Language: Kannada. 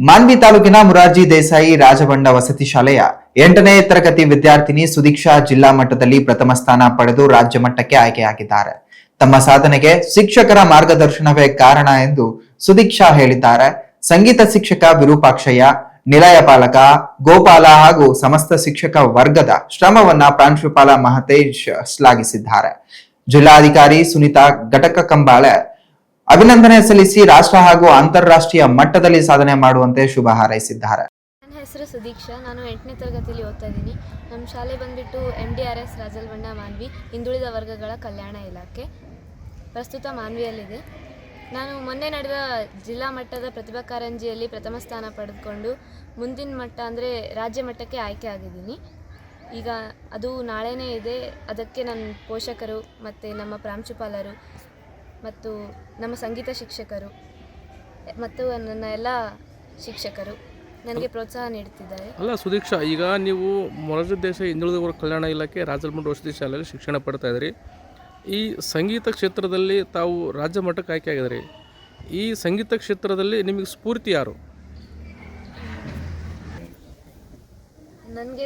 ಮಾನ್ವಿ ತಾಲೂಕಿನ ಮುರಾರ್ಜಿ ದೇಸಾಯಿ ರಾಜಬಂಡ ವಸತಿ ಶಾಲೆಯ 8ನೇ ತರಗತಿ ವಿದ್ಯಾರ್ಥಿನಿ ಸುದೀಕ್ಷಾ ಜಿಲ್ಲಾ ಮಟ್ಟದಲ್ಲಿ ಪ್ರಥಮ ಸ್ಥಾನ ಪಡೆದು ರಾಜ್ಯ ಮಟ್ಟಕ್ಕೆ ಆಯ್ಕೆಯಾಗಿದ್ದಾರೆ. ತಮ್ಮ ಸಾಧನೆಗೆ ಶಿಕ್ಷಕರ ಮಾರ್ಗದರ್ಶನವೇ ಕಾರಣ ಎಂದು ಸುದೀಕ್ಷಾ ಹೇಳಿದ್ದಾರೆ. ಸಂಗೀತ ಶಿಕ್ಷಕ ವಿರೂಪಾಕ್ಷಯ್ಯ, ನಿಲಯ ಪಾಲಕ ಗೋಪಾಲ ಹಾಗೂ ಸಮಸ್ತ ಶಿಕ್ಷಕ ವರ್ಗದ ಶ್ರಮವನ್ನ ಪ್ರಾಂಶುಪಾಲ ಮಹತೇಶ್ ಶ್ಲಾಘಿಸಿದ್ದಾರೆ. ಜಿಲ್ಲಾಧಿಕಾರಿ ಸುನೀತಾ ಘಟಕ ಕಂಬಾಳೆ ಅಭಿನಂದನೆ ಸಲ್ಲಿಸಿ ರಾಷ್ಟ್ರ ಹಾಗೂ ಅಂತಾರಾಷ್ಟ್ರೀಯ ಮಟ್ಟದಲ್ಲಿ ಸಾಧನೆ ಮಾಡುವಂತೆ ಶುಭ ಹಾರೈಸಿದ್ದಾರೆ. ನನ್ನ ಹೆಸರು ಸುದೀಕ್ಷಾ. ನಾನು 8ನೇ ತರಗತಿಯಲ್ಲಿ ಓದ್ತಾ ಇದ್ದೀನಿ. ನಮ್ಮ ಶಾಲೆ ಬಂದುಬಿಟ್ಟು MDRS ರಾಜಲ್ಬಂಡ ಮಾನ್ವಿ ಹಿಂದುಳಿದ ವರ್ಗಗಳ ಕಲ್ಯಾಣ ಇಲಾಖೆ. ಪ್ರಸ್ತುತ ಮಾನ್ವಿಯಲ್ಲಿದೆ. ನಾನು ಮೊನ್ನೆ ನಡೆದ ಜಿಲ್ಲಾ ಮಟ್ಟದ ಪ್ರತಿಭಾ ಕಾರಂಜಿಯಲ್ಲಿ ಪ್ರಥಮ ಸ್ಥಾನ ಪಡೆದುಕೊಂಡು ಮುಂದಿನ ಮಟ್ಟ ಅಂದರೆ ರಾಜ್ಯ ಮಟ್ಟಕ್ಕೆ ಆಯ್ಕೆ ಆಗಿದ್ದೀನಿ. ಈಗ ಅದು ನಾಳೆನೇ ಇದೆ. ಅದಕ್ಕೆ ನನ್ನ ಪೋಷಕರು ಮತ್ತು ನಮ್ಮ ಪ್ರಾಂಶುಪಾಲರು ಮತ್ತು ನಮ್ಮ ಸಂಗೀತ ಶಿಕ್ಷಕರು ಮತ್ತು ನನ್ನ ಎಲ್ಲ ಶಿಕ್ಷಕರು ನನಗೆ ಪ್ರೋತ್ಸಾಹ ನೀಡುತ್ತಿದ್ದಾರೆ. ಅಲ್ಲ ಸುದೀಕ್ಷಾ, ಈಗ ನೀವು ಮೊರಾರ್ಜಿ ದೇಸಾಯಿ ಹಿಂದುಳಿದ ವರ್ಗ ಕಲ್ಯಾಣ ಇಲಾಖೆ ರಾಜಲ್ಮಂಡ್ ವಸತಿ ಶಾಲೆಯಲ್ಲಿ ಶಿಕ್ಷಣ ಪಡ್ತಾ ಇದ್ದೀರಿ. ಈ ಸಂಗೀತ ಕ್ಷೇತ್ರದಲ್ಲಿ ತಾವು ರಾಜ್ಯ ಮಟ್ಟಕ್ಕೆ ಆಯ್ಕೆ ಆಗಿದ್ರಿ. ಈ ಸಂಗೀತ ಕ್ಷೇತ್ರದಲ್ಲಿ ನಿಮಗೆ ಸ್ಫೂರ್ತಿ ಯಾರು? ನನಗೆ